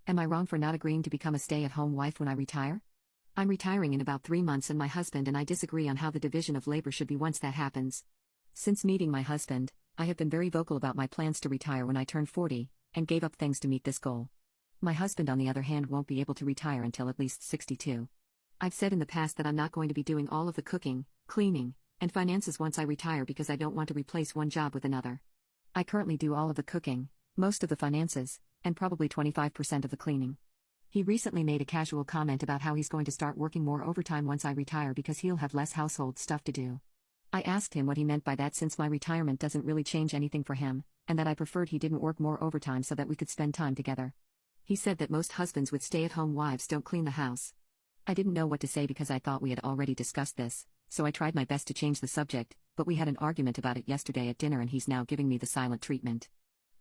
Am I wrong for not agreeing to become a stay-at-home wife when I retire? I'm retiring in about 3 months and my husband and I disagree on how the division of labor should be once that happens. Since meeting my husband, I have been very vocal about my plans to retire when I turn 40, and gave up things to meet this goal. My husband on the other hand won't be able to retire until at least 62. I've said in the past that I'm not going to be doing all of the cooking, cleaning, and finances once I retire because I don't want to replace one job with another. I currently do all of the cooking, most of the finances, and probably 25% of the cleaning. He recently made a casual comment about how he's going to start working more overtime once I retire because he'll have less household stuff to do. I asked him what he meant by that since my retirement doesn't really change anything for him, and that I preferred he didn't work more overtime so that we could spend time together. He said that most husbands with stay-at-home wives don't clean the house. I didn't know what to say because I thought we had already discussed this, so I tried my best to change the subject, but we had an argument about it yesterday at dinner and he's now giving me the silent treatment.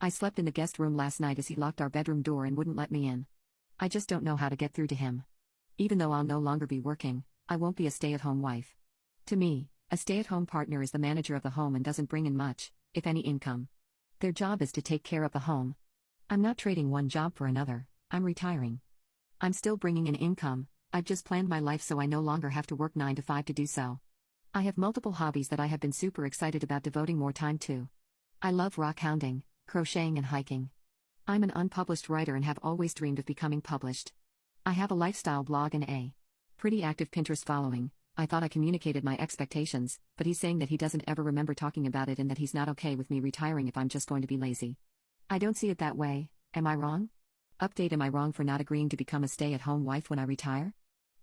I slept in the guest room last night as he locked our bedroom door and wouldn't let me in. I just don't know how to get through to him. Even though I'll no longer be working, I won't be a stay-at-home wife. To me, a stay-at-home partner is the manager of the home and doesn't bring in much, if any, income. Their job is to take care of the home. I'm not trading one job for another, I'm retiring. I'm still bringing in income, I've just planned my life so I no longer have to work 9 to 5 to do so. I have multiple hobbies that I have been super excited about devoting more time to. I love rock hounding, crocheting and hiking. I'm an unpublished writer and have always dreamed of becoming published. I have a lifestyle blog and a pretty active Pinterest following. I thought I communicated my expectations, but he's saying that he doesn't ever remember talking about it and that he's not okay with me retiring if I'm just going to be lazy. I don't see it that way, am I wrong? Update: am I wrong for not agreeing to become a stay-at-home wife when I retire?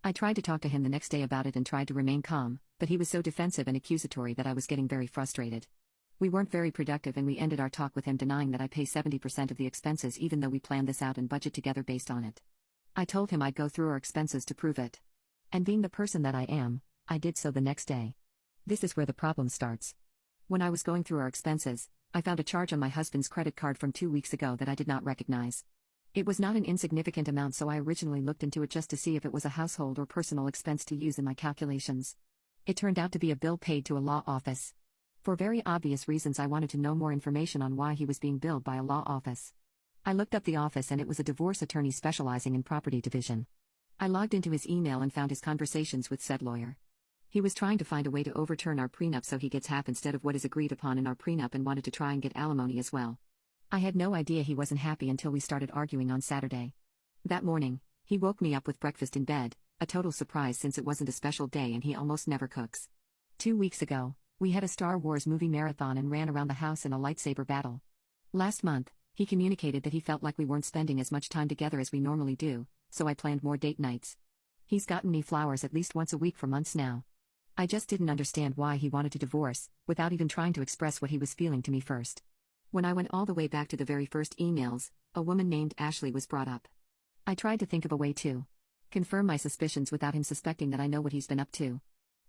I tried to talk to him the next day about it and tried to remain calm, but he was so defensive and accusatory that I was getting very frustrated. We weren't very productive and we ended our talk with him denying that I pay 70% of the expenses even though we planned this out and budget together based on it. I told him I'd go through our expenses to prove it. And being the person that I am, I did so the next day. This is where the problem starts. When I was going through our expenses, I found a charge on my husband's credit card from 2 weeks ago that I did not recognize. It was not an insignificant amount, so I originally looked into it just to see if it was a household or personal expense to use in my calculations. It turned out to be a bill paid to a law office. For very obvious reasons, I wanted to know more information on why he was being billed by a law office. I looked up the office and it was a divorce attorney specializing in property division. I logged into his email and found his conversations with said lawyer. He was trying to find a way to overturn our prenup so he gets half instead of what is agreed upon in our prenup and wanted to try and get alimony as well. I had no idea he wasn't happy until we started arguing on Saturday. That morning, he woke me up with breakfast in bed, a total surprise since it wasn't a special day and he almost never cooks. 2 weeks ago, we had a Star Wars movie marathon and ran around the house in a lightsaber battle. Last month, he communicated that he felt like we weren't spending as much time together as we normally do, so I planned more date nights. He's gotten me flowers at least once a week for months now. I just didn't understand why he wanted to divorce, without even trying to express what he was feeling to me first. When I went all the way back to the very first emails, a woman named Ashley was brought up. I tried to think of a way to confirm my suspicions without him suspecting that I know what he's been up to.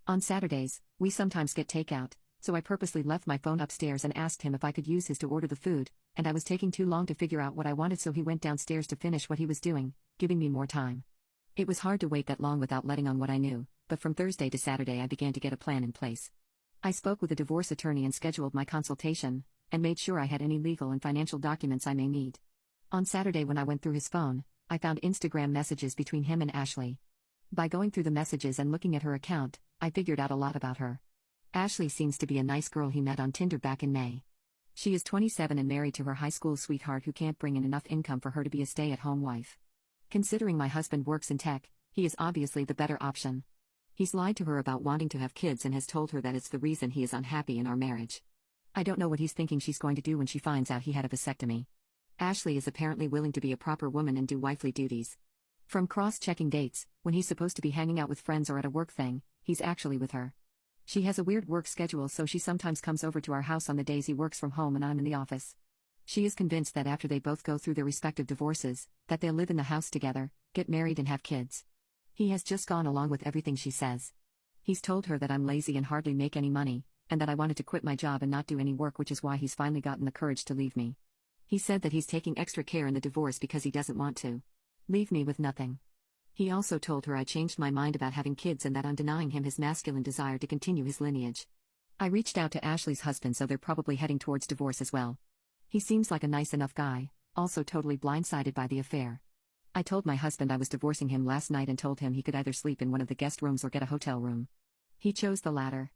On Saturdays, we sometimes get takeout, so I purposely left my phone upstairs and asked him if I could use his to order the food, and I was taking too long to figure out what I wanted, so he went downstairs to finish what he was doing, giving me more time. It was hard to wait that long without letting on what I knew, but from Thursday to Saturday I began to get a plan in place. I spoke with a divorce attorney and scheduled my consultation, and made sure I had any legal and financial documents I may need. On Saturday when I went through his phone, I found Instagram messages between him and Ashley. By going through the messages and looking at her account, I figured out a lot about her. Ashley seems to be a nice girl he met on Tinder back in May. She is 27 and married to her high school sweetheart who can't bring in enough income for her to be a stay-at-home wife. Considering my husband works in tech, he is obviously the better option. He's lied to her about wanting to have kids and has told her that it's the reason he is unhappy in our marriage. I don't know what he's thinking she's going to do when she finds out he had a vasectomy. Ashley is apparently willing to be a proper woman and do wifely duties. From cross-checking dates, when he's supposed to be hanging out with friends or at a work thing, he's actually with her. She has a weird work schedule, so she sometimes comes over to our house on the days he works from home and I'm in the office. She is convinced that after they both go through their respective divorces, that they'll live in the house together, get married and have kids. He has just gone along with everything she says. He's told her that I'm lazy and hardly make any money, and that I wanted to quit my job and not do any work, which is why he's finally gotten the courage to leave me. He said that he's taking extra care in the divorce because he doesn't want to leave me with nothing. He also told her I changed my mind about having kids and that I'm denying him his masculine desire to continue his lineage. I reached out to Ashley's husband, so they're probably heading towards divorce as well. He seems like a nice enough guy, also totally blindsided by the affair. I told my husband I was divorcing him last night and told him he could either sleep in one of the guest rooms or get a hotel room. He chose the latter.